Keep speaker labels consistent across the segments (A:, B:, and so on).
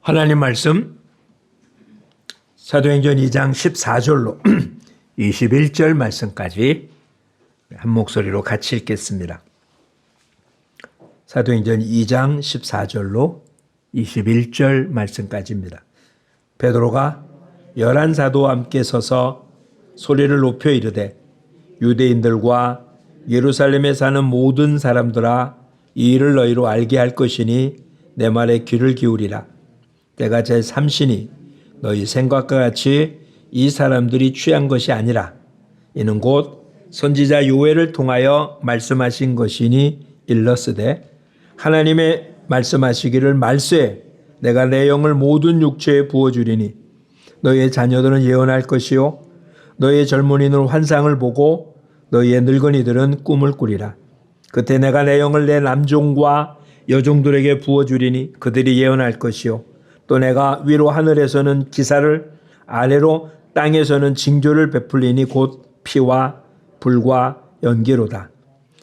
A: 하나님 말씀 사도행전 2장 14절로 21절 말씀까지 한 목소리로 같이 읽겠습니다. 사도행전 2장 14절로 21절 말씀까지입니다. 베드로가 11사도와 함께 서서 소리를 높여 이르되 유대인들과 예루살렘에 사는 모든 사람들아 이 일을 너희로 알게 할 것이니 내 말에 귀를 기울이라. 때가 제3시니 너희 생각과 같이 이 사람들이 취한 것이 아니라 이는 곧 선지자 요엘을 통하여 말씀하신 것이니 일렀으되 하나님의 말씀하시기를 말세 내가 내 영을 모든 육체에 부어주리니 너희의 자녀들은 예언할 것이요 너희의 젊은이는 환상을 보고 너희의 늙은이들은 꿈을 꾸리라. 그때 내가 내 영을 내 남종과 여종들에게 부어주리니 그들이 예언할 것이요 또 내가 위로 하늘에서는 기사를 아래로 땅에서는 징조를 베풀리니 곧 피와 불과 연기로다.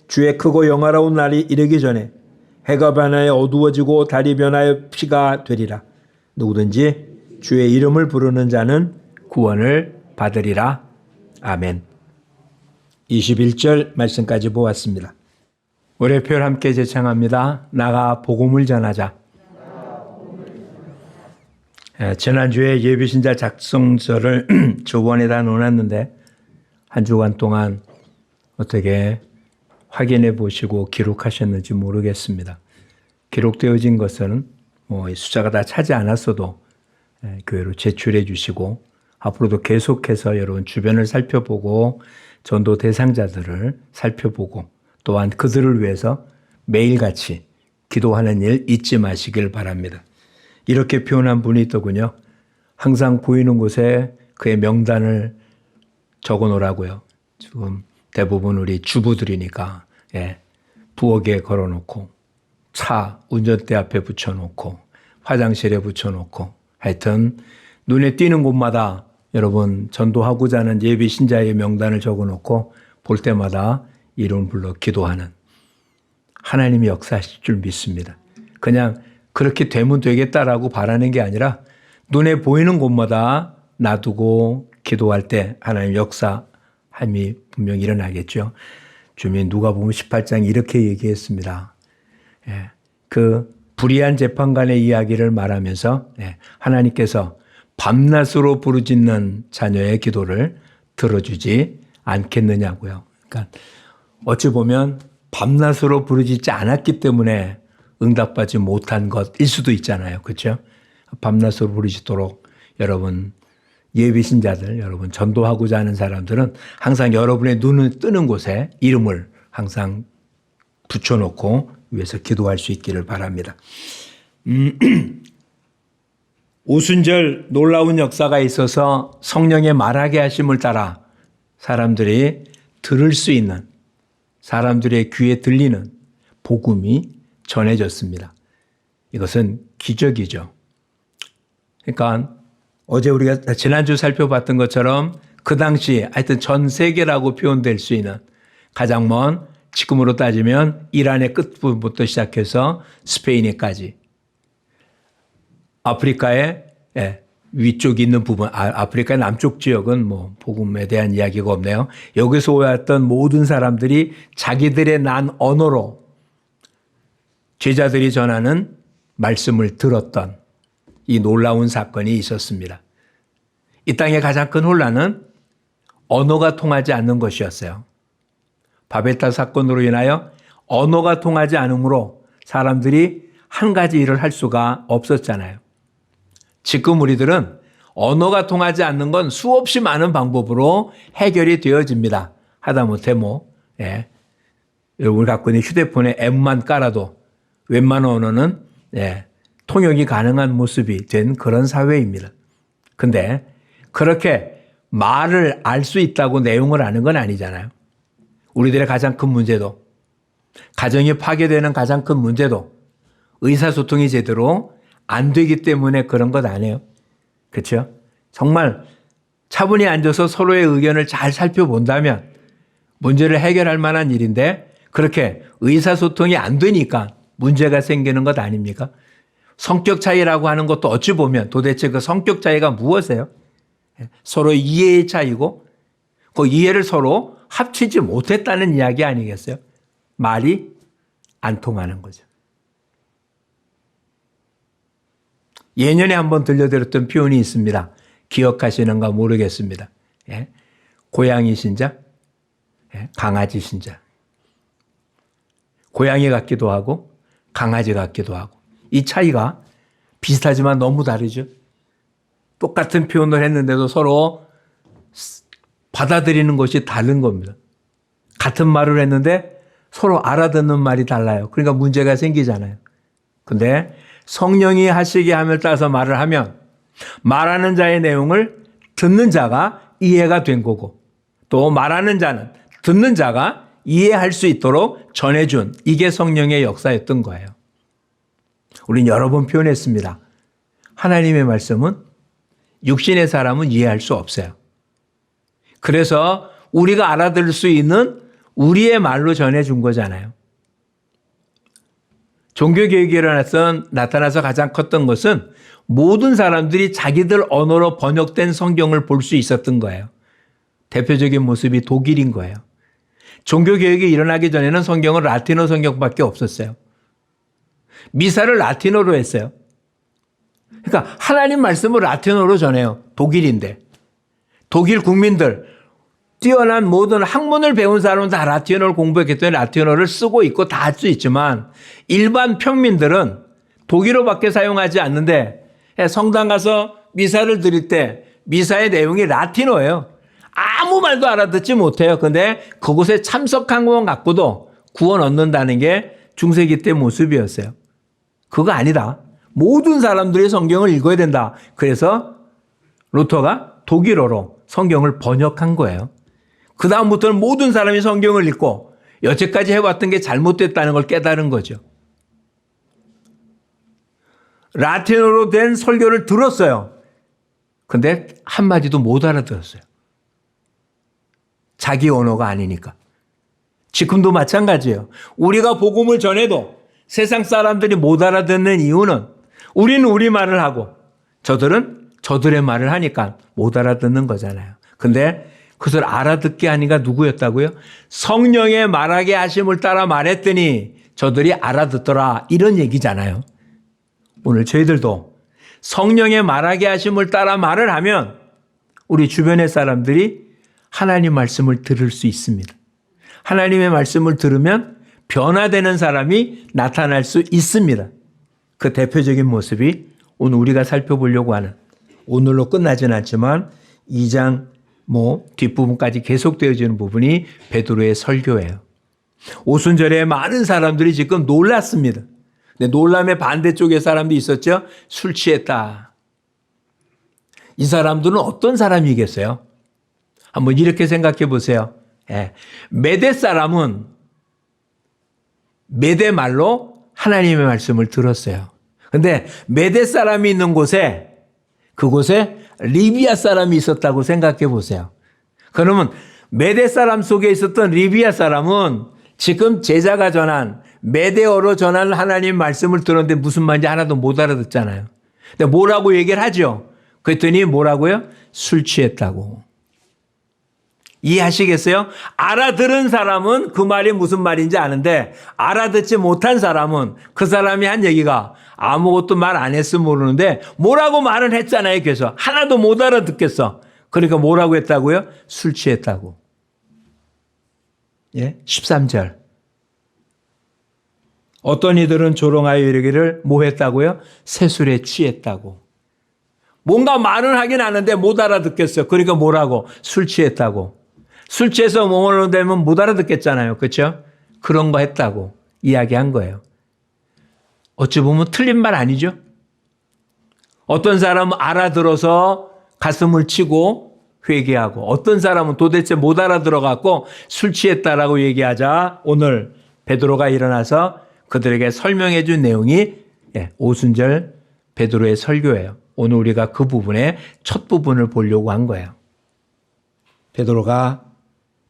A: 주의 크고 영화로운 날이 이르기 전에 해가 변하여 어두워지고 달이 변하여 피가 되리라. 누구든지 주의 이름을 부르는 자는 구원을 받으리라. 아멘. 21절 말씀까지 보았습니다. 올해 표를 함께 제창합니다. 나가 복음을 전하자. 지난주에 예비신자 작성서를 조번에다 놓았는데 한 주간 동안 어떻게 확인해 보시고 기록하셨는지 모르겠습니다. 기록되어진 것은 숫자가 다 차지 않았어도 교회로 제출해 주시고 앞으로도 계속해서 여러분 주변을 살펴보고 전도 대상자들을 살펴보고 또한 그들을 위해서 매일같이 기도하는 일 잊지 마시길 바랍니다. 이렇게 표현한 분이 있더군요. 항상 보이는 곳에 그의 명단을 적어 놓으라고요. 지금 대부분 우리 주부들이니까 부엌에 걸어놓고 차 운전대 앞에 붙여놓고 화장실에 붙여놓고 하여튼 눈에 띄는 곳마다 여러분 전도하고자 하는 예비 신자의 명단을 적어놓고 볼 때마다 이름 불러 기도하는 하나님이 역사하실 줄 믿습니다. 그냥 그렇게 되면 되겠다라고 바라는 게 아니라 눈에 보이는 곳마다 놔두고 기도할 때 하나님 역사함이 분명히 일어나겠죠. 주민 누가복음 18장 이렇게 얘기했습니다. 그 불의한 재판관의 이야기를 말하면서 하나님께서 밤낮으로 부르짖는 자녀의 기도를 들어주지 않겠느냐고요. 그러니까 어찌 보면 밤낮으로 부르짖지 않았기 때문에 응답받지 못한 것일 수도 있잖아요. 그렇죠? 밤낮으로 부르짖도록 여러분 예비신자들, 여러분 전도하고자 하는 사람들은 항상 여러분의 눈을 뜨는 곳에 이름을 항상 붙여놓고 위해서 기도할 수 있기를 바랍니다. 오순절 놀라운 역사가 있어서 성령의 말하게 하심을 따라 사람들이 들을 수 있는 사람들의 귀에 들리는 복음이 전해졌습니다. 이것은 기적이죠. 그러니까 어제 우리가 지난주 살펴봤던 것처럼 그 당시 하여튼 전 세계라고 표현될 수 있는 가장 먼 지금으로 따지면 이란의 끝부분부터 시작해서 스페인에까지 아프리카의 위쪽에 있는 부분, 아프리카의 남쪽 지역은 복음에 대한 이야기가 없네요. 여기서 왔던 모든 사람들이 자기들의 난 언어로 제자들이 전하는 말씀을 들었던 이 놀라운 사건이 있었습니다. 이 땅의 가장 큰 혼란은 언어가 통하지 않는 것이었어요. 바벨탑 사건으로 인하여 언어가 통하지 않으므로 사람들이 한 가지 일을 할 수가 없었잖아요. 지금 우리들은 언어가 통하지 않는 건 수없이 많은 방법으로 해결이 되어집니다. 하다못해 여러분이 갖고 있는 휴대폰에 앱만 깔아도 웬만한 언어는 통역이 가능한 모습이 된 그런 사회입니다. 근데 그렇게 말을 알 수 있다고 내용을 아는 건 아니잖아요. 우리들의 가장 큰 문제도 가정이 파괴되는 가장 큰 문제도 의사소통이 제대로 안 되기 때문에 그런 것 아니에요. 그렇죠? 정말 차분히 앉아서 서로의 의견을 잘 살펴본다면 문제를 해결할 만한 일인데 그렇게 의사소통이 안 되니까 문제가 생기는 것 아닙니까? 성격 차이라고 하는 것도 어찌 보면 도대체 그 성격 차이가 무엇이에요? 서로 이해의 차이고 그 이해를 서로 합치지 못했다는 이야기 아니겠어요? 말이 안 통하는 거죠. 예년에 한번 들려드렸던 표현이 있습니다. 기억하시는가 모르겠습니다. 예? 고양이 신자, 예? 강아지 신자. 고양이 같기도 하고 강아지 같기도 하고 이 차이가 비슷하지만 너무 다르죠. 똑같은 표현을 했는데도 서로 받아들이는 것이 다른 겁니다. 같은 말을 했는데 서로 알아듣는 말이 달라요. 그러니까 문제가 생기잖아요. 근데 성령이 하시게 함을 따라서 말을 하면 말하는 자의 내용을 듣는 자가 이해가 된 거고 또 말하는 자는 듣는 자가 이해할 수 있도록 전해준 이게 성령의 역사였던 거예요. 우린 여러 번 표현했습니다. 하나님의 말씀은 육신의 사람은 이해할 수 없어요. 그래서 우리가 알아들을 수 있는 우리의 말로 전해준 거잖아요. 종교개혁이 나타나서 가장 컸던 것은 모든 사람들이 자기들 언어로 번역된 성경을 볼 수 있었던 거예요. 대표적인 모습이 독일인 거예요. 종교개혁이 일어나기 전에는 성경은 라틴어 성경밖에 없었어요. 미사를 라틴어로 했어요. 그러니까 하나님 말씀을 라틴어로 전해요. 독일인데. 독일 국민들, 뛰어난 모든 학문을 배운 사람은 다 라틴어를 공부했기 때문에 라틴어를 쓰고 있고 다 할 수 있지만 일반 평민들은 독일어밖에 사용하지 않는데 성당 가서 미사를 드릴 때 미사의 내용이 라틴어예요. 아무 말도 알아듣지 못해요. 근데 그곳에 참석한 것 갖고도 구원 얻는다는 게 중세기 때 모습이었어요. 그거 아니다. 모든 사람들이 성경을 읽어야 된다. 그래서 루터가 독일어로 성경을 번역한 거예요. 그 다음부터는 모든 사람이 성경을 읽고 여태까지 해왔던 게 잘못됐다는 걸 깨달은 거죠. 라틴어로 된 설교를 들었어요. 근데 한마디도 못 알아들었어요. 자기 언어가 아니니까. 지금도 마찬가지예요. 우리가 복음을 전해도 세상 사람들이 못 알아듣는 이유는 우리는 우리 말을 하고 저들은 저들의 말을 하니까 못 알아듣는 거잖아요. 근데 그것을 알아듣게 하니까 누구였다고요? 성령의 말하게 하심을 따라 말했더니 저들이 알아듣더라. 이런 얘기잖아요. 오늘 저희들도 성령의 말하게 하심을 따라 말을 하면 우리 주변의 사람들이 하나님 말씀을 들을 수 있습니다. 하나님의 말씀을 들으면 변화되는 사람이 나타날 수 있습니다. 그 대표적인 모습이 오늘 우리가 살펴보려고 하는 오늘로 끝나진 않지만 2장 뒷부분까지 계속되어지는 부분이 베드로의 설교예요. 오순절에 많은 사람들이 지금 놀랐습니다. 근데 놀람의 반대쪽에 사람도 있었죠. 술 취했다. 이 사람들은 어떤 사람이겠어요? 한번 이렇게 생각해 보세요. 메대 사람은 메대 말로 하나님의 말씀을 들었어요. 근데 메대 사람이 있는 곳에 그곳에 리비아 사람이 있었다고 생각해 보세요. 그러면 메대 사람 속에 있었던 리비아 사람은 지금 제자가 전한 메대어로 전한 하나님 말씀을 들었는데 무슨 말인지 하나도 못 알아듣잖아요. 근데 뭐라고 얘기를 하죠? 그랬더니 뭐라고요? 술 취했다고. 이해하시겠어요? 알아들은 사람은 그 말이 무슨 말인지 아는데 알아듣지 못한 사람은 그 사람이 한 얘기가 아무것도 말 안 했으면 모르는데 뭐라고 말은 했잖아요. 그래서 하나도 못 알아듣겠어. 그러니까 뭐라고 했다고요? 술 취했다고. 13절. 어떤 이들은 조롱하여 이르기를 뭐 했다고요? 새술에 취했다고. 뭔가 말은 하긴 하는데 못 알아듣겠어요. 그러니까 뭐라고? 술 취했다고. 술 취해서 뭐뭐로 되면 못 알아듣겠잖아요. 그렇죠? 그런 거 했다고 이야기한 거예요. 어찌 보면 틀린 말 아니죠? 어떤 사람은 알아들어서 가슴을 치고 회개하고 어떤 사람은 도대체 못 알아들어갖고 술 취했다라고 얘기하자 오늘 베드로가 일어나서 그들에게 설명해 준 내용이 오순절 베드로의 설교예요. 오늘 우리가 그 부분의 첫 부분을 보려고 한 거예요. 베드로가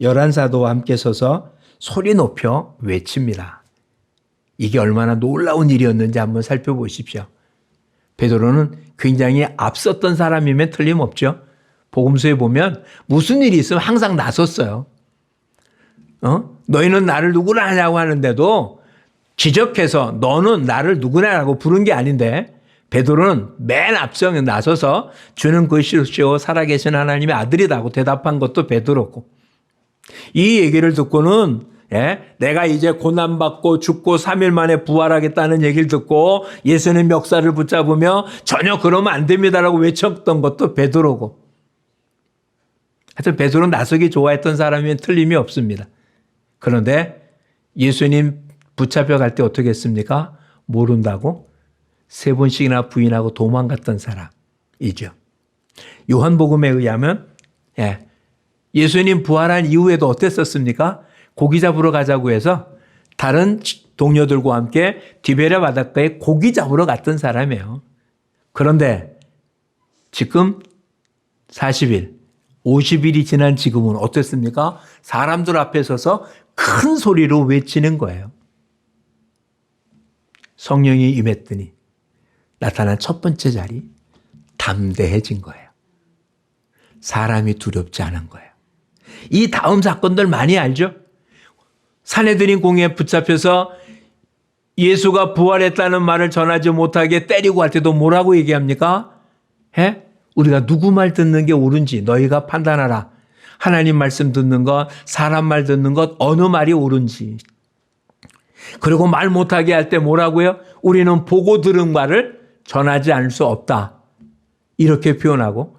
A: 11사도와 함께 서서 소리 높여 외칩니다. 이게 얼마나 놀라운 일이었는지 한번 살펴보십시오. 베드로는 굉장히 앞섰던 사람이면 틀림없죠. 복음서에 보면 무슨 일이 있으면 항상 나섰어요. 너희는 나를 누구라 하냐고 하는데도 지적해서 너는 나를 누구냐라고 부른 게 아닌데 베드로는 맨 앞서에 나서서 주는 그리스도시요 살아계신 하나님의 아들이라고 대답한 것도 베드로고, 이 얘기를 듣고는 내가 이제 고난받고 죽고 3일 만에 부활하겠다는 얘기를 듣고 예수님 역사를 붙잡으며 전혀 그러면 안 됩니다라고 외쳤던 것도 베드로고, 하여튼 베드로는 나서기 좋아했던 사람이면 틀림이 없습니다. 그런데 예수님 붙잡혀 갈 때 어떻게 했습니까? 모른다고 3번씩이나 부인하고 도망갔던 사람이죠. 요한복음에 의하면 예수님 부활한 이후에도 어땠었습니까? 고기 잡으러 가자고 해서 다른 동료들과 함께 디베랴 바닷가에 고기 잡으러 갔던 사람이에요. 그런데 지금 40일, 50일이 지난 지금은 어땠습니까? 사람들 앞에 서서 큰 소리로 외치는 거예요. 성령이 임했더니 나타난 첫 번째 자리, 담대해진 거예요. 사람이 두렵지 않은 거예요. 이 다음 사건들 많이 알죠? 산헤드린 공회에 붙잡혀서 예수가 부활했다는 말을 전하지 못하게 때리고 할 때도 뭐라고 얘기합니까? 우리가 누구 말 듣는 게 옳은지 너희가 판단하라. 하나님 말씀 듣는 것, 사람 말 듣는 것, 어느 말이 옳은지. 그리고 말 못하게 할 때 뭐라고요? 우리는 보고 들은 말을 전하지 않을 수 없다. 이렇게 표현하고,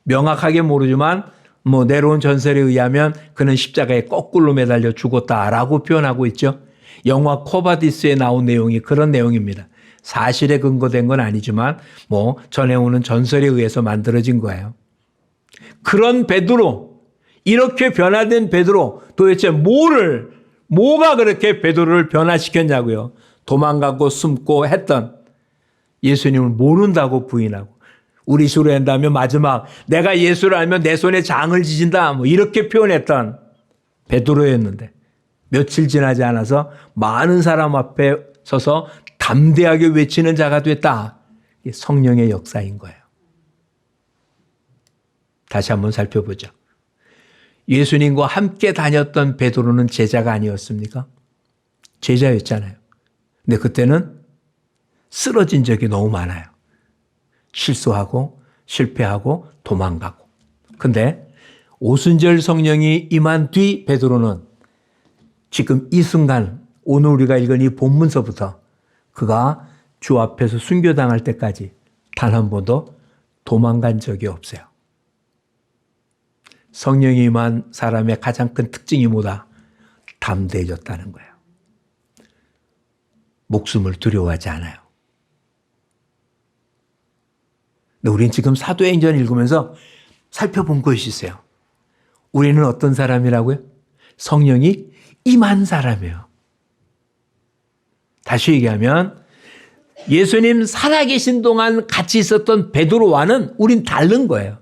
A: 명확하게 모르지만 내려온 전설에 의하면 그는 십자가에 거꾸로 매달려 죽었다라고 표현하고 있죠. 영화 코바디스에 나온 내용이 그런 내용입니다. 사실에 근거된 건 아니지만 전해오는 전설에 의해서 만들어진 거예요. 그런 베드로, 이렇게 변화된 베드로, 도대체 뭐가 그렇게 베드로를 변화시켰냐고요. 도망가고 숨고 했던, 예수님을 모른다고 부인하고, 우리 식으로 한다면 마지막 내가 예수를 알면 내 손에 장을 지진다 이렇게 표현했던 베드로였는데, 며칠 지나지 않아서 많은 사람 앞에 서서 담대하게 외치는 자가 됐다. 이게 성령의 역사인 거예요. 다시 한번 살펴보죠. 예수님과 함께 다녔던 베드로는 제자가 아니었습니까? 제자였잖아요. 근데 그때는 쓰러진 적이 너무 많아요. 실수하고 실패하고 도망가고. 근데 오순절 성령이 임한 뒤 베드로는 지금 이 순간, 오늘 우리가 읽은 이 본문서부터 그가 주 앞에서 순교당할 때까지 단 한 번도 도망간 적이 없어요. 성령이 임한 사람의 가장 큰 특징이 뭐다? 담대해졌다는 거예요. 목숨을 두려워하지 않아요. 근데 우리는 지금 사도행전 읽으면서 살펴본 것이 있어요. 우리는 어떤 사람이라고요? 성령이 임한 사람이에요. 다시 얘기하면 예수님 살아계신 동안 같이 있었던 베드로와는 우린 다른 거예요.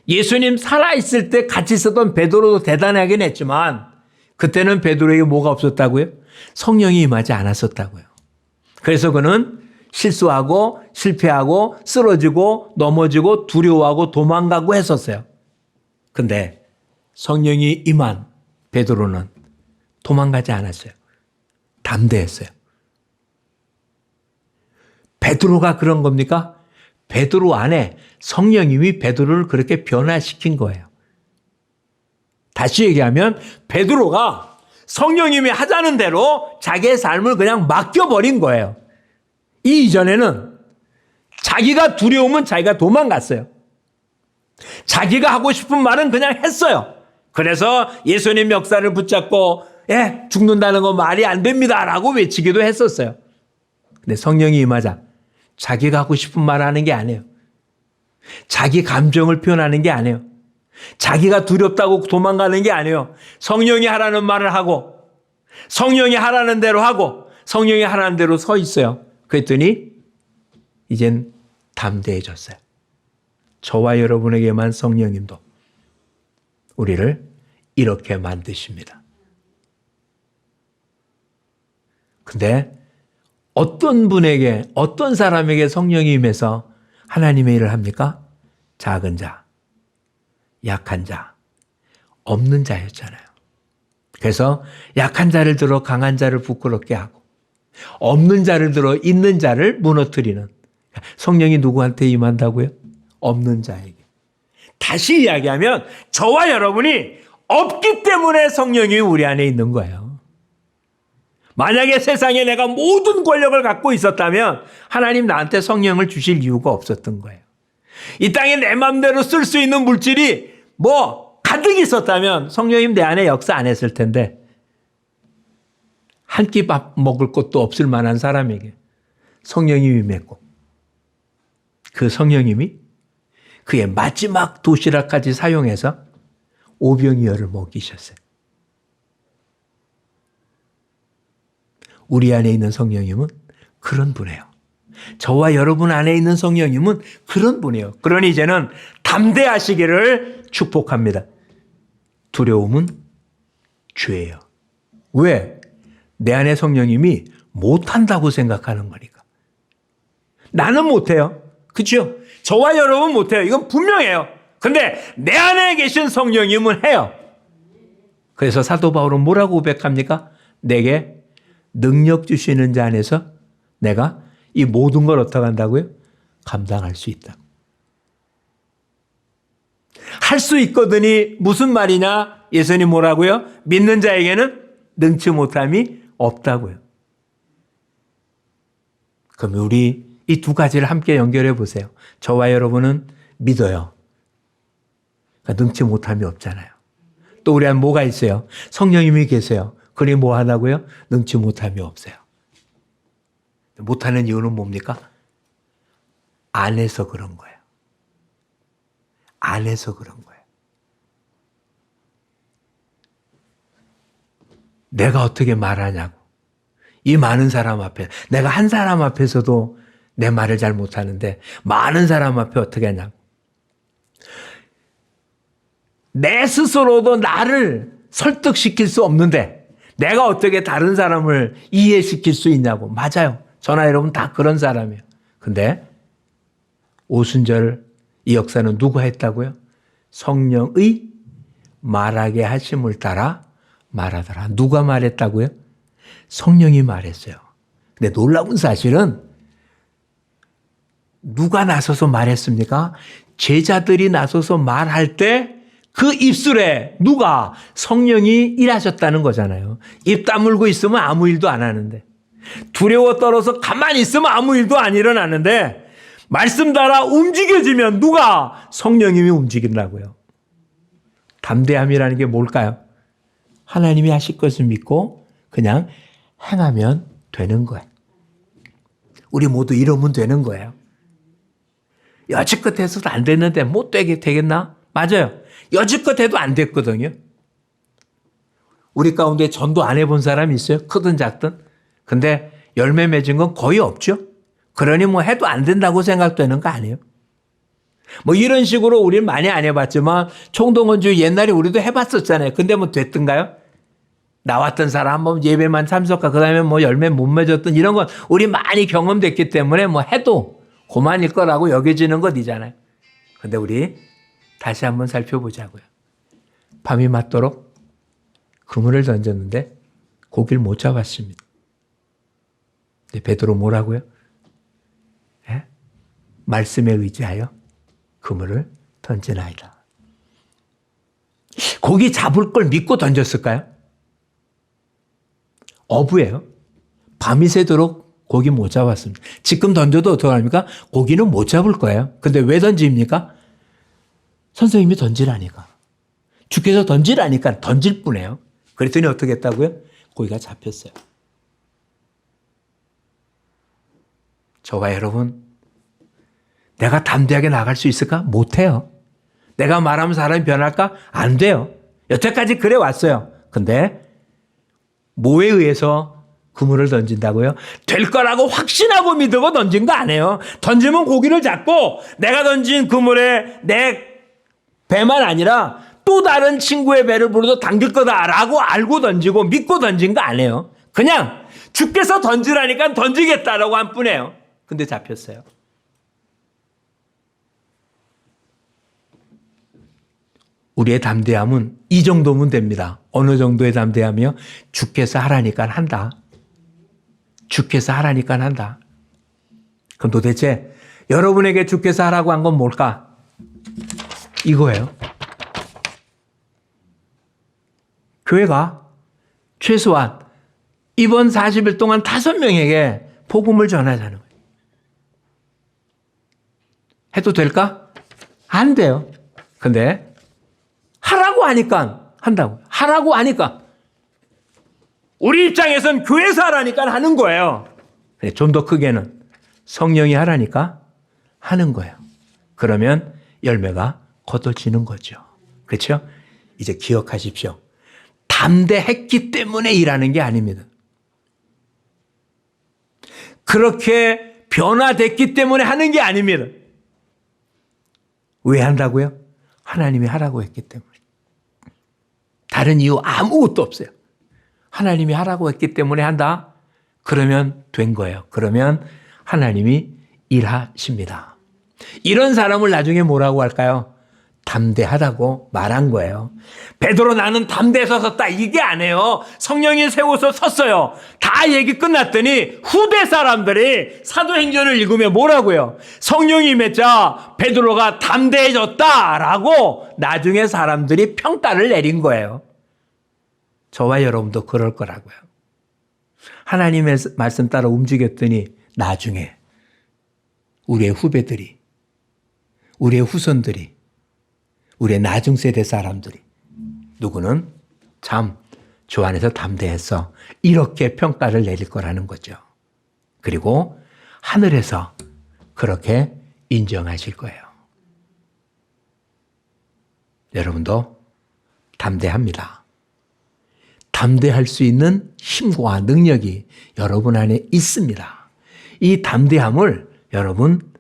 A: 예수님 살아있을 때 같이 있었던 베드로도 대단하긴 했지만 그때는 베드로에게 뭐가 없었다고요? 성령이 임하지 않았었다고요. 그래서 그는 실수하고 실패하고 쓰러지고 넘어지고 두려워하고 도망가고 했었어요. 근데 성령이 임한 베드로는 도망가지 않았어요. 담대했어요. 베드로가 그런 겁니까? 베드로 안에 성령님이 베드로를 그렇게 변화시킨 거예요. 다시 얘기하면 베드로가 성령님이 하자는 대로 자기의 삶을 그냥 맡겨버린 거예요. 이 이전에는 자기가 두려우면 자기가 도망갔어요. 자기가 하고 싶은 말은 그냥 했어요. 그래서 예수님 역사를 붙잡고 죽는다는 건 말이 안 됩니다라고 외치기도 했었어요. 근데 성령이 임하자 자기가 하고 싶은 말 하는 게 아니에요. 자기 감정을 표현하는 게 아니에요. 자기가 두렵다고 도망가는 게 아니에요. 성령이 하라는 말을 하고 성령이 하라는 대로 하고 성령이 하라는 대로 서 있어요. 그랬더니 이젠 담대해졌어요. 저와 여러분에게만 성령님도 우리를 이렇게 만드십니다. 근데 어떤 분에게, 어떤 사람에게 성령이 임해서 하나님의 일을 합니까? 작은 자, 약한 자, 없는 자였잖아요. 그래서 약한 자를 들어 강한 자를 부끄럽게 하고 없는 자를 들어 있는 자를 무너뜨리는, 성령이 누구한테 임한다고요? 없는 자에게. 다시 이야기하면 저와 여러분이 없기 때문에 성령이 우리 안에 있는 거예요. 만약에 세상에 내가 모든 권력을 갖고 있었다면 하나님 나한테 성령을 주실 이유가 없었던 거예요. 이 땅에 내 마음대로 쓸 수 있는 물질이 가득 있었다면 성령님 내 안에 역사 안 했을 텐데, 한 끼 밥 먹을 것도 없을 만한 사람에게 성령이 임했고 그 성령님이 그의 마지막 도시락까지 사용해서 오병이어를 먹이셨어요. 우리 안에 있는 성령님은 그런 분이에요. 저와 여러분 안에 있는 성령님은 그런 분이에요. 그러니 이제는 담대하시기를 축복합니다. 두려움은 죄예요. 왜? 내 안에 성령님이 못한다고 생각하는 거니까. 나는 못해요. 그렇죠? 저와 여러분 못해요. 이건 분명해요. 근데 내 안에 계신 성령님은 해요. 그래서 사도 바울은 뭐라고 고백합니까? 내게 능력 주시는 자 안에서 내가 이 모든 걸 어떻게 한다고요? 감당할 수 있다. 할 수 있거든이 무슨 말이냐? 예수님 뭐라고요? 믿는 자에게는 능치 못함이 없다고요. 그럼 우리 이 두 가지를 함께 연결해 보세요. 저와 여러분은 믿어요. 그러니까 능치 못함이 없잖아요. 또 우리 안에 뭐가 있어요? 성령님이 계세요. 그러니 뭐 하나고요? 능치 못함이 없어요. 못하는 이유는 뭡니까? 안에서 그런 거예요. 안에서 그런 거예요. 내가 어떻게 말하냐고. 이 많은 사람 앞에, 내가 한 사람 앞에서도 내 말을 잘 못하는데 많은 사람 앞에 어떻게 하냐고. 내 스스로도 나를 설득시킬 수 없는데 내가 어떻게 다른 사람을 이해시킬 수 있냐고. 맞아요. 저나 여러분 다 그런 사람이에요. 근데 오순절 이 역사는 누가 했다고요? 성령의 말하게 하심을 따라 말하더라. 누가 말했다고요? 성령이 말했어요. 근데 놀라운 사실은 누가 나서서 말했습니까? 제자들이 나서서 말할 때 그 입술에 누가? 성령이 일하셨다는 거잖아요. 입 다물고 있으면 아무 일도 안 하는데, 두려워 떨어서 가만히 있으면 아무 일도 안 일어나는데, 말씀 따라 움직여지면 누가? 성령님이 움직인다고요. 담대함이라는 게 뭘까요? 하나님이 하실 것을 믿고 그냥 행하면 되는 거예요. 우리 모두 이러면 되는 거예요. 여지껏 해서도 안 됐는데 못 되겠나? 맞아요. 여지껏 해도 안 됐거든요. 우리 가운데 전도 안 해본 사람이 있어요? 크든 작든. 근데 열매 맺은 건 거의 없죠. 그러니 해도 안 된다고 생각되는 거 아니에요. 이런 식으로 우리는 많이 안 해봤지만 총동원주의 옛날에 우리도 해봤었잖아요. 근데 됐던가요? 나왔던 사람 한번 예배만 참석하고 그다음에 열매 못 맺었던 이런 건 우리 많이 경험됐기 때문에 해도 그만일 거라고 여겨지는 것이잖아요. 근데 우리 다시 한번 살펴보자고요. 밤이 맞도록 그물을 던졌는데 고기를 못 잡았습니다. 근데 베드로 뭐라고요? 예? 말씀에 의지하여 그물을 던지나이다. 고기 잡을 걸 믿고 던졌을까요? 어부예요. 밤이 새도록 고기 못 잡았습니다. 지금 던져도 어떻게 합니까? 고기는 못 잡을 거예요. 근데 왜 던집니까? 선생님이 던지라니까. 주께서 던지라니까 던질 뿐이에요. 그랬더니 어떻게 했다고요? 고기가 잡혔어요. 저와 여러분, 내가 담대하게 나갈 수 있을까? 못해요. 내가 말하면 사람이 변할까? 안 돼요. 여태까지 그래 왔어요. 근데 뭐에 의해서 그물을 던진다고요? 될 거라고 확신하고 믿고 던진 거 아니에요. 던지면 고기를 잡고 내가 던진 그물에 내 배만 아니라 또 다른 친구의 배를 불러도 당길 거다라고 알고 던지고 믿고 던진 거 아니에요. 그냥 주께서 던지라니까 던지겠다라고 한 뿐이에요. 근데 잡혔어요. 우리의 담대함은 이 정도면 됩니다. 어느 정도의 담대함이요? 주께서 하라니까 한다. 주께서 하라니까 한다. 그럼 도대체 여러분에게 주께서 하라고 한 건 뭘까? 이거예요. 교회가 최소한 이번 40일 동안 5명에게 복음을 전하자는 거예요. 해도 될까? 안 돼요. 근데 하라고 하니까 한다고요. 하라고 하니까. 우리 입장에선 교회에서 하라니까 하는 거예요. 좀 더 크게는 성령이 하라니까 하는 거예요. 그러면 열매가 거둬지는 거죠. 그렇죠? 이제 기억하십시오. 담대했기 때문에 일하는 게 아닙니다. 그렇게 변화됐기 때문에 하는 게 아닙니다. 왜 한다고요? 하나님이 하라고 했기 때문에. 다른 이유 아무것도 없어요. 하나님이 하라고 했기 때문에 한다? 그러면 된 거예요. 그러면 하나님이 일하십니다. 이런 사람을 나중에 뭐라고 할까요? 담대하다고 말한 거예요. 베드로 나는 담대해서 섰다 이게 아니에요. 성령이 세워서 섰어요. 다 얘기 끝났더니 후대 사람들이 사도행전을 읽으면 뭐라고요? 성령이 임했자 베드로가 담대해졌다라고 나중에 사람들이 평가를 내린 거예요. 저와 여러분도 그럴 거라고요. 하나님의 말씀 따라 움직였더니 나중에 우리의 후배들이, 우리의 후손들이, 우리의 나중 세대 사람들이 누구는 참 주 안에서 담대했어. 이렇게 평가를 내릴 거라는 거죠. 그리고 하늘에서 그렇게 인정하실 거예요. 여러분도 담대합니다. 담대할 수 있는 힘과 능력이 여러분 안에 있습니다. 이 담대함을 여러분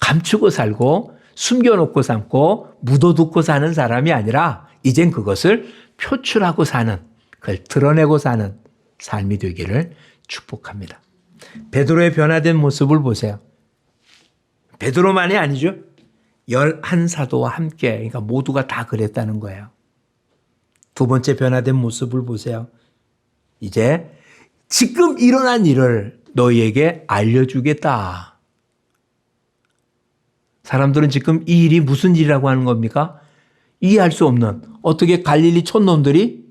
A: 감추고 살고 숨겨놓고 삶고 묻어두고 사는 사람이 아니라 이젠 그것을 표출하고 사는, 그걸 드러내고 사는 삶이 되기를 축복합니다. 베드로의 변화된 모습을 보세요. 베드로만이 아니죠. 11사도와 함께, 그러니까 모두가 다 그랬다는 거예요. 두 번째 변화된 모습을 보세요. 이제 지금 일어난 일을 너희에게 알려주겠다. 사람들은 지금 이 일이 무슨 일이라고 하는 겁니까? 이해할 수 없는, 어떻게 갈릴리 촌놈들이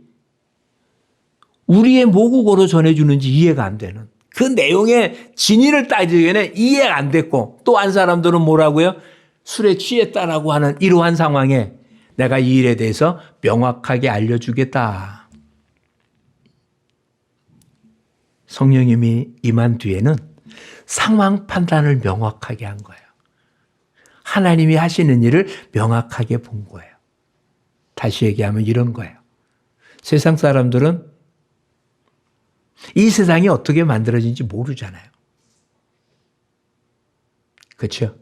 A: 우리의 모국어로 전해주는지 이해가 안 되는, 그 내용의 진위를 따지기에는 이해가 안 됐고, 또 한 사람들은 뭐라고요? 술에 취했다라고 하는 이러한 상황에 내가 이 일에 대해서 명확하게 알려주겠다. 성령님이 임한 뒤에는 상황 판단을 명확하게 한 거예요. 하나님이 하시는 일을 명확하게 본 거예요. 다시 얘기하면 이런 거예요. 세상 사람들은 이 세상이 어떻게 만들어진지 모르잖아요. 그렇죠?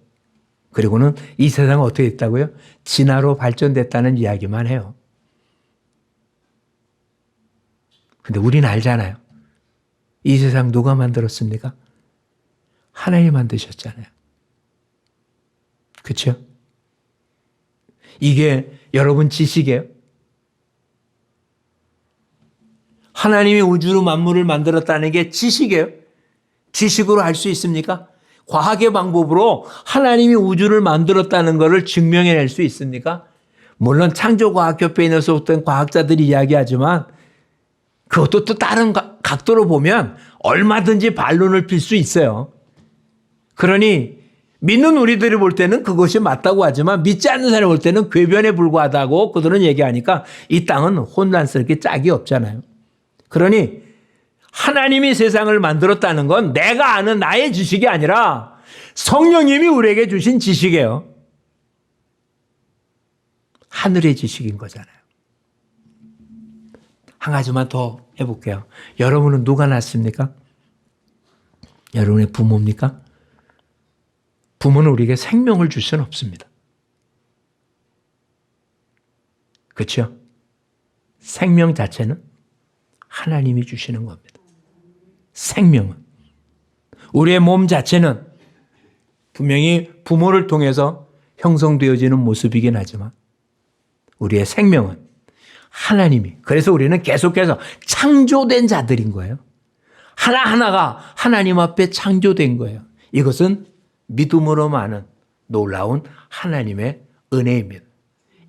A: 그리고는 이 세상은 어떻게 됐다고요? 진화로 발전됐다는 이야기만 해요. 근데 우리는 알잖아요. 이 세상 누가 만들었습니까? 하나님이 만드셨잖아요. 그렇죠? 이게 여러분 지식이에요? 하나님이 우주로 만물을 만들었다는 게 지식이에요? 지식으로 알 수 있습니까? 과학의 방법으로 하나님이 우주를 만들었다는 것을 증명해낼 수 있습니까? 물론 창조과학협회에 소속된 과학자들이 이야기하지만 그것도 또 다른 각도로 보면 얼마든지 반론을 필 수 있어요. 그러니 믿는 우리들이 볼 때는 그것이 맞다고 하지만 믿지 않는 사람이 볼 때는 궤변에 불과하다고 그들은 얘기하니까 이 땅은 혼란스럽게 짝이 없잖아요. 그러니 하나님이 세상을 만들었다는 건 내가 아는 나의 지식이 아니라 성령님이 우리에게 주신 지식이에요. 하늘의 지식인 거잖아요. 한 가지만 더 해볼게요. 여러분은 누가 낳습니까? 여러분의 부모입니까? 부모는 우리에게 생명을 줄 수는 없습니다. 그렇죠? 생명 자체는 하나님이 주시는 겁니다. 생명은, 우리의 몸 자체는 분명히 부모를 통해서 형성되어지는 모습이긴 하지만 우리의 생명은 하나님이, 그래서 우리는 계속해서 창조된 자들인 거예요. 하나하나가 하나님 앞에 창조된 거예요. 이것은 믿음으로 많은 놀라운 하나님의 은혜입니다.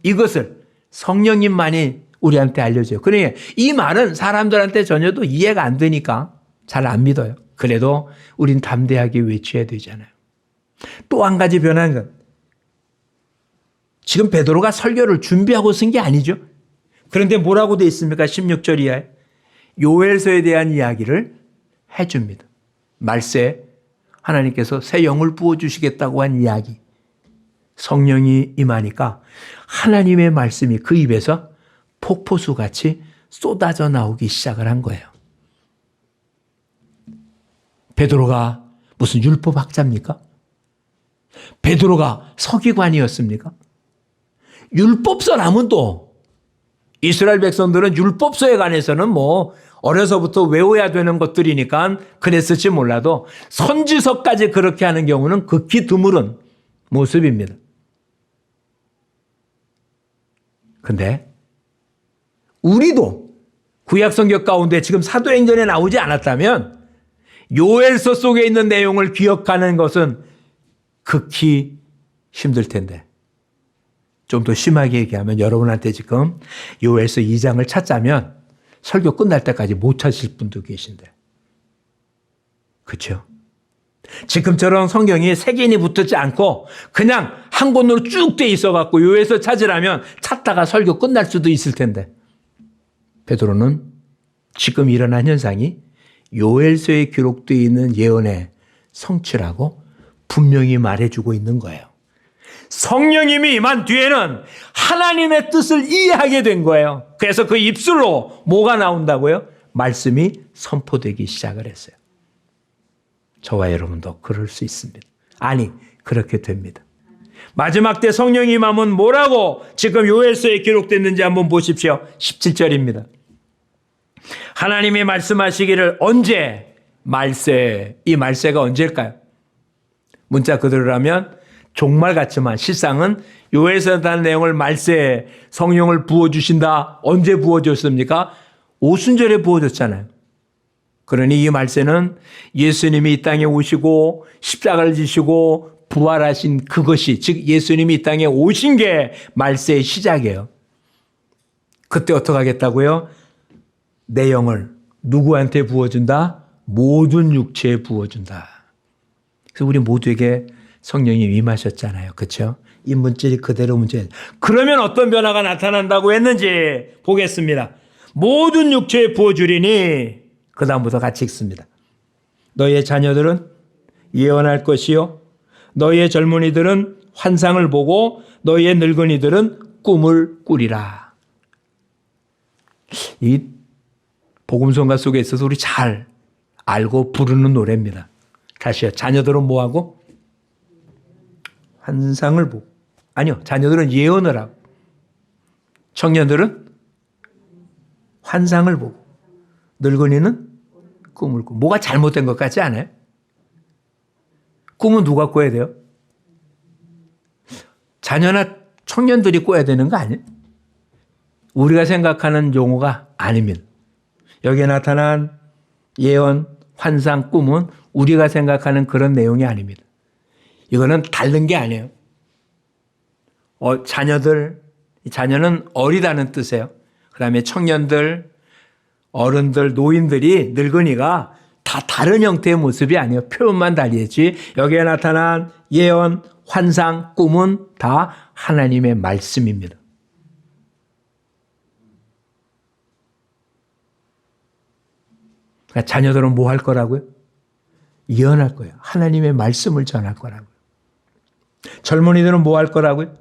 A: 이것을 성령님만이 우리한테 알려줘요. 그러니까 이 말은 사람들한테 전혀도 이해가 안 되니까 잘 안 믿어요. 그래도 우린 담대하게 외쳐야 되잖아요. 또 한 가지 변한 건, 지금 베드로가 설교를 준비하고 쓴 게 아니죠. 그런데 뭐라고 돼 있습니까? 16절 이하에 요엘서에 대한 이야기를 해줍니다. 말세에 하나님께서 새 영을 부어주시겠다고 한 이야기. 성령이 임하니까 하나님의 말씀이 그 입에서 폭포수같이 쏟아져 나오기 시작을 한 거예요. 베드로가 무슨 율법학자입니까? 베드로가 서기관이었습니까? 율법서라면 또 이스라엘 백성들은 율법서에 관해서는 뭐 어려서부터 외워야 되는 것들이니까 그랬을지 몰라도 선지서까지 그렇게 하는 경우는 극히 드물은 모습입니다. 근데 우리도 구약성경 가운데 지금 사도행전에 나오지 않았다면 요엘서 속에 있는 내용을 기억하는 것은 극히 힘들 텐데, 좀 더 심하게 얘기하면 여러분한테 지금 요엘서 2장을 찾자면 설교 끝날 때까지 못 찾으실 분도 계신데, 그렇죠? 지금처럼 성경이 세 개인이 붙지 않고 그냥 한 권으로 쭉 돼 있어갖고 요엘서 찾으라면 찾다가 설교 끝날 수도 있을 텐데, 베드로는 지금 일어난 현상이 요엘서에 기록되어 있는 예언의 성취라고 분명히 말해주고 있는 거예요. 성령님이 임한 뒤에는 하나님의 뜻을 이해하게 된 거예요. 그래서 그 입술로 뭐가 나온다고요? 말씀이 선포되기 시작을 했어요. 저와 여러분도 그럴 수 있습니다. 아니, 그렇게 됩니다. 마지막 때 성령이 임하면 뭐라고 지금 요엘서에 기록됐는지 한번 보십시오. 17절입니다. 하나님이 말씀하시기를 언제? 말세. 이 말세가 언제일까요? 문자 그대로라면 종말 같지만 실상은 요엘서에 대한 내용을 말세에 성령을 부어주신다. 언제 부어줬습니까? 오순절에 부어줬잖아요. 그러니 이 말세는 예수님이 이 땅에 오시고 십자가를 지시고 부활하신 그것이, 즉 예수님이 이 땅에 오신 게 말세의 시작이에요. 그때 어떻게 하겠다고요? 내 영을 누구한테 부어준다? 모든 육체에 부어준다. 그래서 우리 모두에게 성령이 임하셨잖아요. 그렇죠? 이 문질이 그대로 문제. 그러면 어떤 변화가 나타난다고 했는지 보겠습니다. 모든 육체에 부어주리니, 그 다음부터 같이 읽습니다. 너희의 자녀들은 예언할 것이요, 너희의 젊은이들은 환상을 보고 너희의 늙은이들은 꿈을 꾸리라. 이 복음성가 속에 있어서 우리 잘 알고 부르는 노래입니다. 다시요. 자녀들은 뭐하고? 환상을 보고. 아니요. 자녀들은 예언을 하고. 청년들은 환상을 보고. 늙은이는 꿈을 꾸고. 뭐가 잘못된 것 같지 않아요? 꿈은 누가 꿔야 돼요? 자녀나 청년들이 꿔야 되는 거 아니에요? 우리가 생각하는 용어가 아닙니다. 여기에 나타난 예언, 환상, 꿈은 우리가 생각하는 그런 내용이 아닙니다. 이거는 다른 게 아니에요. 자녀는 어리다는 뜻이에요. 그 다음에 청년들, 어른들, 노인들이, 늙은이가 다 다른 형태의 모습이 아니에요. 표현만 다르지. 여기에 나타난 예언, 환상, 꿈은 다 하나님의 말씀입니다. 그러니까 자녀들은 뭐 할 거라고요? 예언할 거예요. 하나님의 말씀을 전할 거라고요. 젊은이들은 뭐 할 거라고요?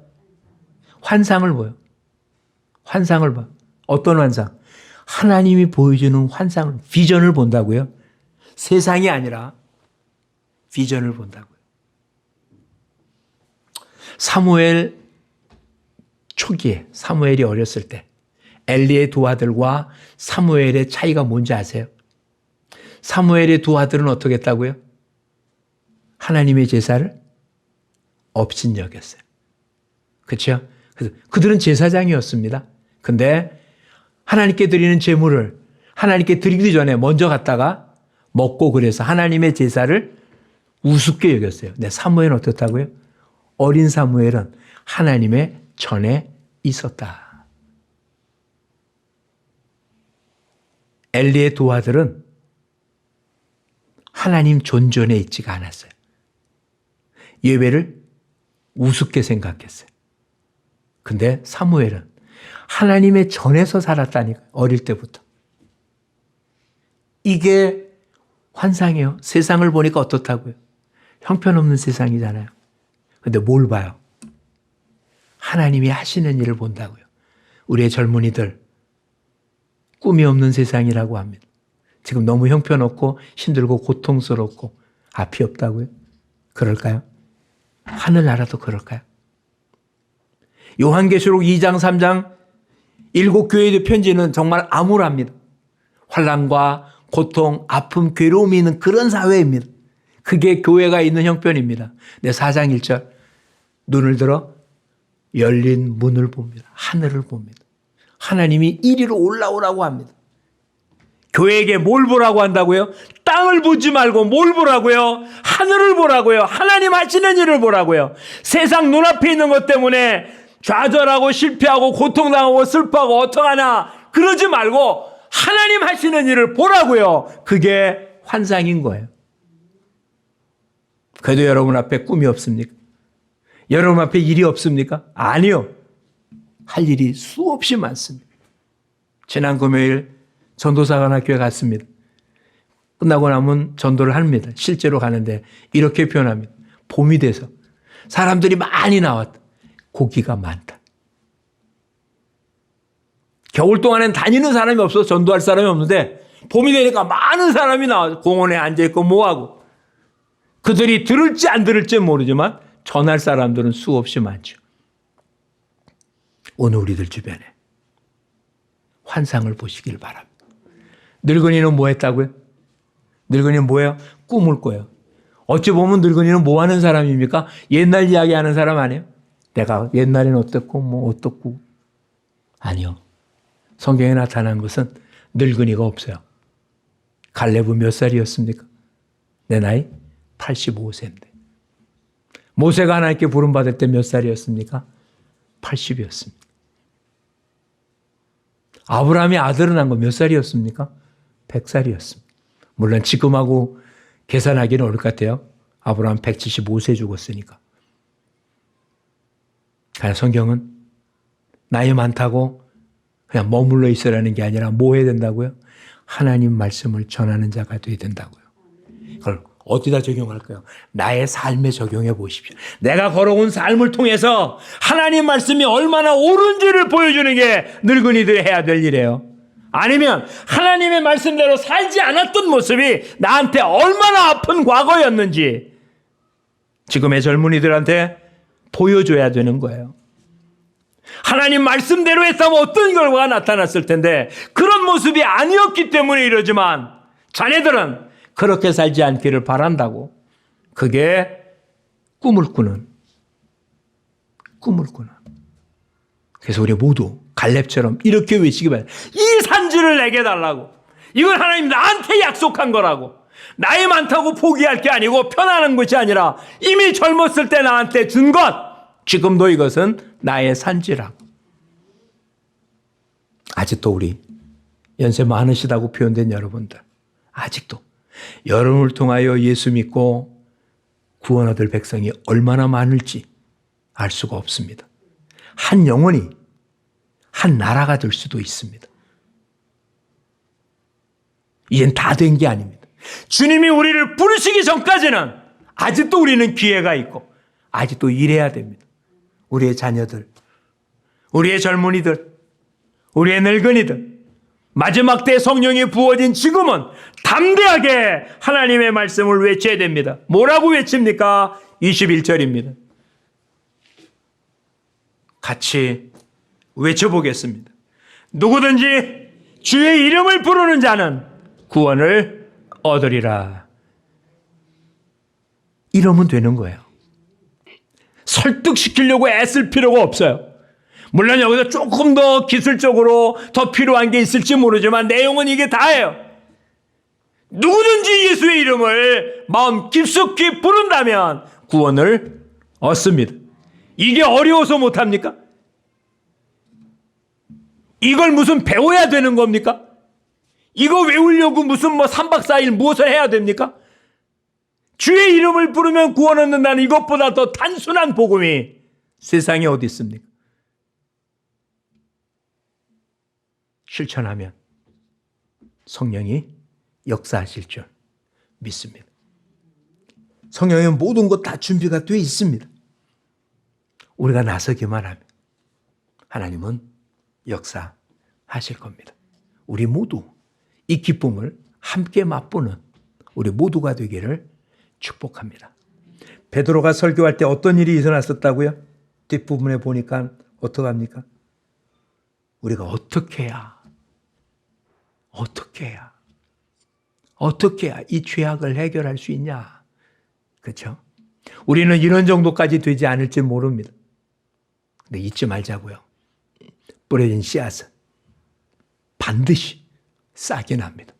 A: 환상을 봐요. 환상을 봐. 어떤 환상? 하나님이 보여주는 환상을, 비전을 본다고요. 세상이 아니라 비전을 본다고요. 사무엘 초기에, 사무엘이 어렸을 때 엘리의 두 아들과 사무엘의 차이가 뭔지 아세요? 사무엘의 두 아들은 어떻게 했다고요? 하나님의 제사를 업신여겼어요. 그렇죠? 그래서 그들은 제사장이었습니다. 근데 하나님께 드리는 제물을 하나님께 드리기 전에 먼저 갔다가 먹고 그래서 하나님의 제사를 우습게 여겼어요. 근데 사무엘은 어떻다고요? 어린 사무엘은 하나님의 전에 있었다. 엘리의 두 아들은 하나님 존전에 있지가 않았어요. 예배를 우습게 생각했어요. 근데 사무엘은 하나님의 전에서 살았다니까, 어릴 때부터. 이게 환상이에요. 세상을 보니까 어떻다고요? 형편없는 세상이잖아요. 근데 뭘 봐요? 하나님이 하시는 일을 본다고요. 우리의 젊은이들, 꿈이 없는 세상이라고 합니다. 지금 너무 형편없고 힘들고 고통스럽고 앞이 없다고요? 그럴까요? 하늘나라도 그럴까요? 요한계시록 2장 3장 7교회의 편지는 정말 암울합니다. 환난과 고통, 아픔, 괴로움이 있는 그런 사회입니다. 그게 교회가 있는 형편입니다. 네, 4장 1절 눈을 들어 열린 문을 봅니다. 하늘을 봅니다. 하나님이 이리로 올라오라고 합니다. 교회에게 뭘 보라고 한다고요? 땅을 보지 말고 뭘 보라고요? 하늘을 보라고요. 하나님 하시는 일을 보라고요. 세상 눈앞에 있는 것 때문에 좌절하고 실패하고 고통당하고 슬퍼하고 어떡하나 그러지 말고 하나님 하시는 일을 보라고요. 그게 환상인 거예요. 그래도 여러분 앞에 꿈이 없습니까? 여러분 앞에 일이 없습니까? 아니요. 할 일이 수없이 많습니다. 지난 금요일 전도사관학교에 갔습니다. 끝나고 나면 전도를 합니다. 실제로 가는데 이렇게 표현합니다. 봄이 돼서 사람들이 많이 나왔다. 고기가 많다. 겨울 동안엔 다니는 사람이 없어서 전도할 사람이 없는데 봄이 되니까 많은 사람이 나와서 공원에 앉아있고 뭐하고 그들이 들을지 안 들을지 모르지만 전할 사람들은 수없이 많죠. 오늘 우리들 주변에 환상을 보시길 바랍니다. 늙은이는 뭐 했다고요? 늙은이는 뭐예요? 꿈을 꿔요. 어찌 보면 늙은이는 뭐 하는 사람입니까? 옛날 이야기 하는 사람 아니에요? 내가 옛날에는 어떻고 뭐 어떻고. 아니요. 성경에 나타난 것은 늙은이가 없어요. 갈렙은 몇 살이었습니까? 내 나이 85세인데. 모세가 하나님께 부름받을 때 몇 살이었습니까? 80이었습니다. 아브라함이 아들을 낳은 거 몇 살이었습니까? 100살이었습니다. 물론 지금하고 계산하기는 어려울 것 같아요. 아브라함 175세 죽었으니까. 그러나 성경은 나이 많다고 그냥 머물러 있으라는 게 아니라 뭐 해야 된다고요? 하나님 말씀을 전하는 자가 돼야 된다고요. 그걸 어디다 적용할까요? 나의 삶에 적용해 보십시오. 내가 걸어온 삶을 통해서 하나님 말씀이 얼마나 옳은지를 보여주는 게 늙은이들이 해야 될 일이에요. 아니면 하나님의 말씀대로 살지 않았던 모습이 나한테 얼마나 아픈 과거였는지 지금의 젊은이들한테 보여줘야 되는 거예요. 하나님 말씀대로 했다면 어떤 결과가 나타났을 텐데 그런 모습이 아니었기 때문에 이러지만 자네들은 그렇게 살지 않기를 바란다고. 그게 꿈을 꾸는. 그래서 우리 모두 갈렙처럼 이렇게 외치기 바랍니다. 이 산지를 내게 달라고. 이건 하나님 나한테 약속한 거라고. 나이 많다고 포기할 게 아니고 편안한 것이 아니라 이미 젊었을 때 나한테 준 것. 지금도 이것은 나의 산지라고. 아직도 우리 연세 많으시다고 표현된 여러분들. 아직도. 여러분을 통하여 예수 믿고 구원 얻을 백성이 얼마나 많을지 알 수가 없습니다. 한 영혼이 한 나라가 될 수도 있습니다. 이젠 다 된 게 아닙니다. 주님이 우리를 부르시기 전까지는 아직도 우리는 기회가 있고 아직도 일해야 됩니다. 우리의 자녀들, 우리의 젊은이들, 우리의 늙은이들, 마지막 때 성령이 부어진 지금은 담대하게 하나님의 말씀을 외쳐야 됩니다. 뭐라고 외칩니까? 21절입니다. 같이 외쳐보겠습니다. 누구든지 주의 이름을 부르는 자는 구원을 얻으리라. 이러면 되는 거예요. 설득시키려고 애쓸 필요가 없어요. 물론 여기서 조금 더 기술적으로 더 필요한 게 있을지 모르지만 내용은 이게 다예요. 누구든지 예수의 이름을 마음 깊숙이 부른다면 구원을 얻습니다. 이게 어려워서 못합니까? 이걸 무슨 배워야 되는 겁니까? 이거 외우려고 무슨 3박 4일 무엇을 해야 됩니까? 주의 이름을 부르면 구원 얻는다는 이것보다 더 단순한 복음이 세상에 어디 있습니까? 실천하면 성령이 역사하실 줄 믿습니다. 성령의 모든 것 다 준비가 되어 있습니다. 우리가 나서기만 하면 하나님은 역사하실 겁니다. 우리 모두 이 기쁨을 함께 맛보는 우리 모두가 되기를 축복합니다. 베드로가 설교할 때 어떤 일이 일어났었다고요? 뒷부분에 보니까 어떡합니까? 우리가 어떻게 해야 이 죄악을 해결할 수 있냐? 그렇죠? 우리는 이런 정도까지 되지 않을지 모릅니다. 근데 잊지 말자고요. 뿌려진 씨앗은 반드시 싹이 납니다.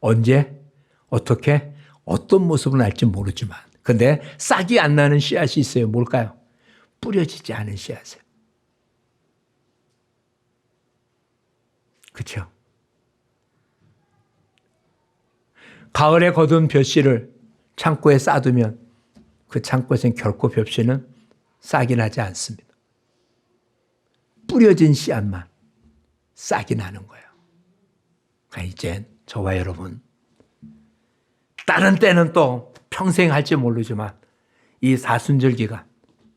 A: 언제, 어떻게, 어떤 모습으로 날지 모르지만 근데 싹이 안 나는 씨앗이 있어요. 뭘까요? 뿌려지지 않은 씨앗이에요. 그렇죠? 가을에 거둔 벼씨를 창고에 쌓아두면 그 창고에서는 결코 벼씨는 싹이 나지 않습니다. 뿌려진 씨앗만 싹이 나는 거예요. 그러니까 이제 저와 여러분 다른 때는 또 평생 할지 모르지만 이 사순절 기간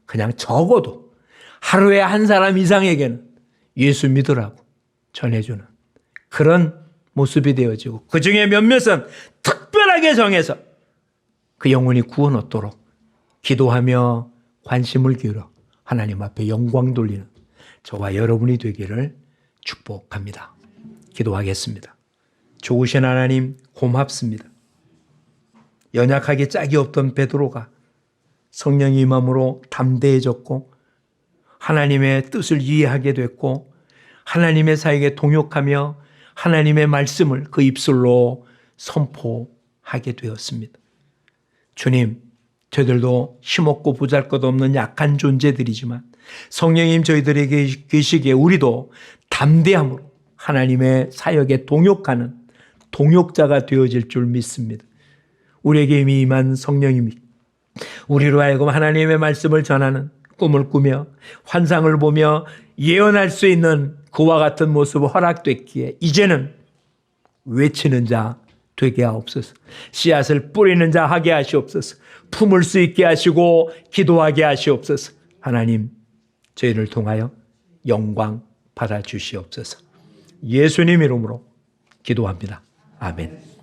A: 그냥 적어도 하루에 한 사람 이상에게는 예수 믿으라고 전해주는 그런 모습이 되어지고 그중에 몇몇은 특별하게 정해서 그 영혼이 구원 얻도록 기도하며 관심을 기울여 하나님 앞에 영광 돌리는 저와 여러분이 되기를 축복합니다. 기도하겠습니다. 좋으신 하나님 고맙습니다. 연약하게 짝이 없던 베드로가 성령의 임함으로 담대해졌고 하나님의 뜻을 이해하게 됐고 하나님의 사역에 동역하며 하나님의 말씀을 그 입술로 선포하게 되었습니다. 주님, 저희들도 힘없고 보잘것없는 약한 존재들이지만 성령님 저희들에게 계시기에 우리도 담대함으로 하나님의 사역에 동역하는 동역자가 되어질 줄 믿습니다. 우리에게 이미 임한 성령님이 우리로 하여금 하나님의 말씀을 전하는 꿈을 꾸며 환상을 보며 예언할 수 있는 그와 같은 모습을 허락됐기에 이제는 외치는 자 되게 하옵소서. 씨앗을 뿌리는 자 하게 하시옵소서. 품을 수 있게 하시고 기도하게 하시옵소서. 하나님 저희를 통하여 영광 받아 주시옵소서. 예수님 이름으로 기도합니다. 아멘.